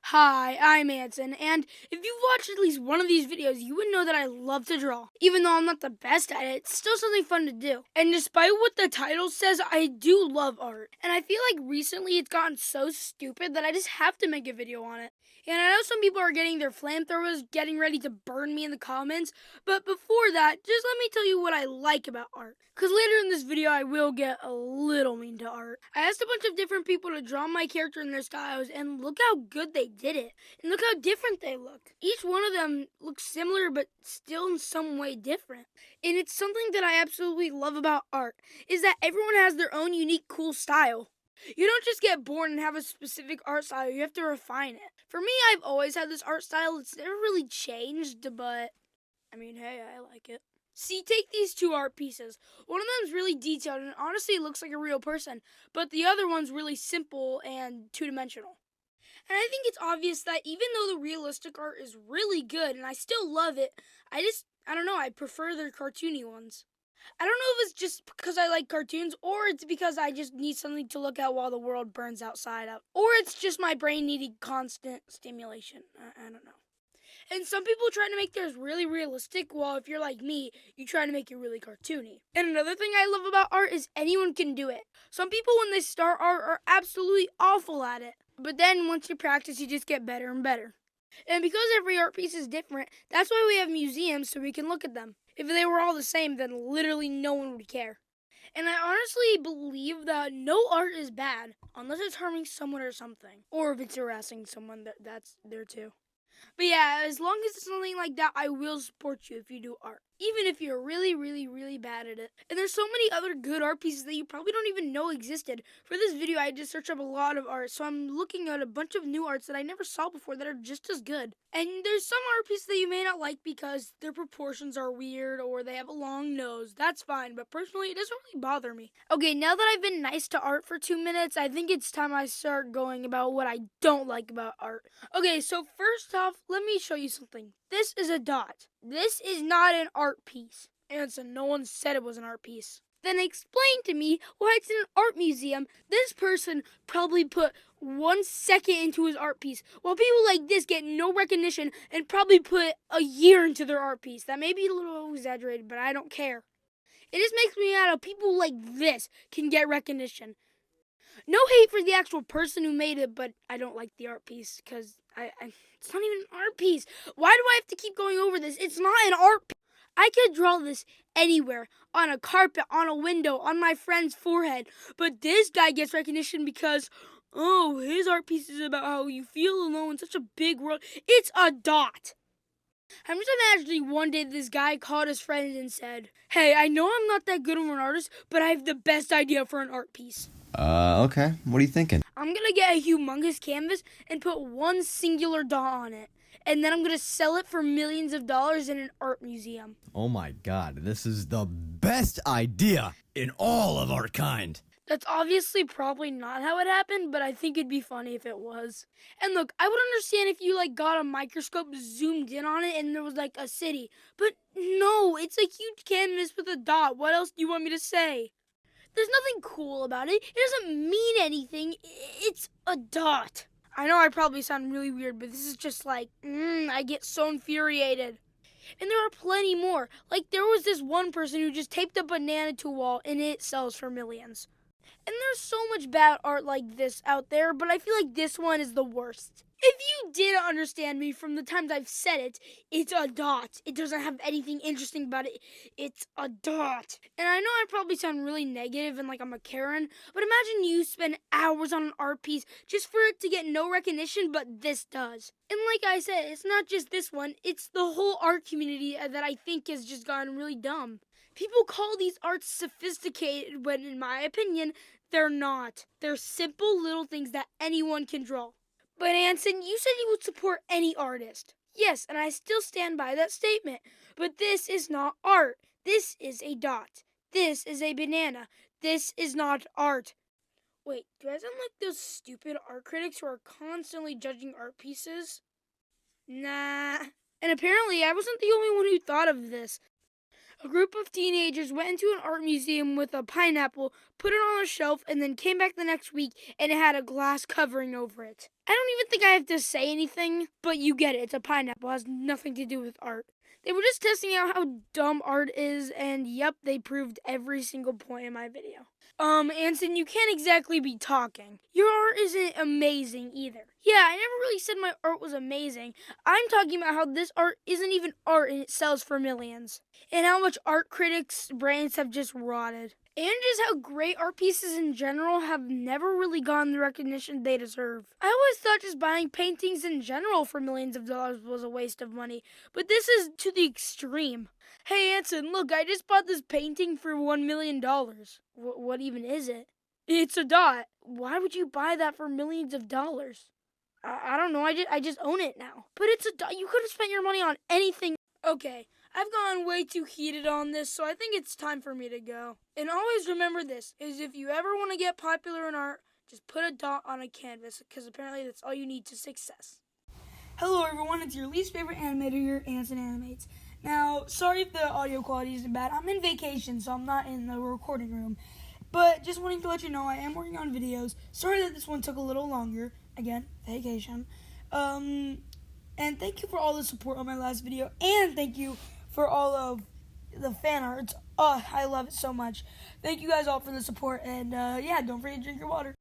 Hi, I'm Anson, and if you've watched at least one of these videos, you would know that I love to draw. Even though I'm not the best at it, it's still something fun to do. And despite what the title says, I do love art. And I feel like recently it's gotten so stupid that I just have to make a video on it. And I know some people are getting their flamethrowers getting ready to burn me in the comments, but before that, just let me tell you what I like about art. Because later in this video, I will get a little mean to art. I asked a bunch of different people to draw my character in their styles, and look how good they did it. And look how different they look. Each one of them looks similar, but still in some way different. And it's something that I absolutely love about art, is that everyone has their own unique, cool style. You don't just get born and have a specific art style, you have to refine it. For me, I've always had this art style. It's never really changed, but I mean, hey, I like it. See, take these two art pieces. One of them's really detailed and honestly looks like a real person, but the other one's really simple and two-dimensional. And I think it's obvious that even though the realistic art is really good and I still love it, I don't know, I prefer their cartoony ones. I don't know if it's just because I like cartoons or it's because I just need something to look at while the world burns outside out. Or it's just my brain needing constant stimulation. I don't know. And some people try to make theirs really realistic, while if you're like me, you try to make it really cartoony. And another thing I love about art is anyone can do it. Some people, when they start art, are absolutely awful at it. But then once you practice, you just get better and better. And because every art piece is different, that's why we have museums so we can look at them. If they were all the same, then literally no one would care. And I honestly believe that no art is bad unless it's harming someone or something. Or if it's harassing someone, that's there too. But yeah, as long as it's something like that, I will support you if you do art. Even if you're really, really, really bad at it. And there's so many other good art pieces that you probably don't even know existed. For this video, I just searched up a lot of art, so I'm looking at a bunch of new arts that I never saw before that are just as good. And there's some art pieces that you may not like because their proportions are weird or they have a long nose. That's fine, but personally, it doesn't really bother me. Okay, now that I've been nice to art for 2 minutes, I think it's time I start going about what I don't like about art. Okay, so first off, let me show you something. This is a dot. This is not an art piece. Anson, no one said it was an art piece. Then explain to me why it's in an art museum. This person probably put 1 second into his art piece, while people like this get no recognition and probably put a year into their art piece. That may be a little exaggerated, but I don't care. It just makes me mad how people like this can get recognition. No hate for the actual person who made it, but I don't like the art piece because it's not even an art piece. Why do I have to keep going over this? It's not an art piece. I could draw this anywhere, on a carpet, on a window, on my friend's forehead, but this guy gets recognition because, oh, his art piece is about how you feel alone in such a big world. It's a dot. I'm just imagining one day this guy called his friend and said, "Hey, I know I'm not that good of an artist, but I have the best idea for an art piece. Okay. What are you thinking? I'm gonna get a humongous canvas and put one singular dot on it. And then I'm gonna sell it for millions of dollars in an art museum." Oh my god, this is the best idea in all of our kind. That's obviously probably not how it happened, but I think it'd be funny if it was. And look, I would understand if you got a microscope, zoomed in on it, and there was a city. But no, it's a huge canvas with a dot. What else do you want me to say? There's nothing cool about it. It doesn't mean anything. It's a dot. I know I probably sound really weird, but this is just I get so infuriated. And there are plenty more. There was this one person who just taped a banana to a wall and it sells for millions. And there's so much bad art like this out there, but I feel like this one is the worst. If you did understand me from the times I've said it, it's a dot. It doesn't have anything interesting about it. It's a dot. And I know I probably sound really negative and like I'm a Karen, but imagine you spend hours on an art piece just for it to get no recognition, but this does. And like I said, it's not just this one, it's the whole art community that I think has just gotten really dumb. People call these arts sophisticated when, in my opinion, they're not. They're simple little things that anyone can draw. But Anson, you said you would support any artist. Yes, and I still stand by that statement. But this is not art. This is a dot. This is a banana. This is not art. Wait, do I sound like those stupid art critics who are constantly judging art pieces? Nah. And apparently I wasn't the only one who thought of this. A group of teenagers went into an art museum with a pineapple, put it on a shelf, and then came back the next week and it had a glass covering over it. I don't even think I have to say anything, but you get it. It's a pineapple. It has nothing to do with art. They were just testing out how dumb art is, and yep, they proved every single point in my video. Anson, you can't exactly be talking. Your art isn't amazing either. Yeah, I never really said my art was amazing. I'm talking about how this art isn't even art and it sells for millions. And how much art critics' brains have just rotted. And just how great art pieces in general have never really gotten the recognition they deserve. I always thought just buying paintings in general for millions of dollars was a waste of money, but this is to the extreme. Hey Anson, look, I just bought this painting for $1 million. What even is it? It's a dot. Why would you buy that for millions of dollars? I don't know, I just own it now. But it's a dot. You could have spent your money on anything. Okay, I've gone way too heated on this, so I think it's time for me to go. And always remember this, is if you ever want to get popular in art, just put a dot on a canvas, because apparently that's all you need to success. Hello everyone, it's your least favorite animator here, Anson Animates. Now, sorry if the audio quality isn't bad. I'm in vacation, so I'm not in the recording room. But just wanting to let you know, I am working on videos. Sorry that this one took a little longer. Again, vacation. And thank you for all the support on my last video. And thank you for all of the fan art. I love it so much. Thank you guys all for the support. And yeah, don't forget to drink your water.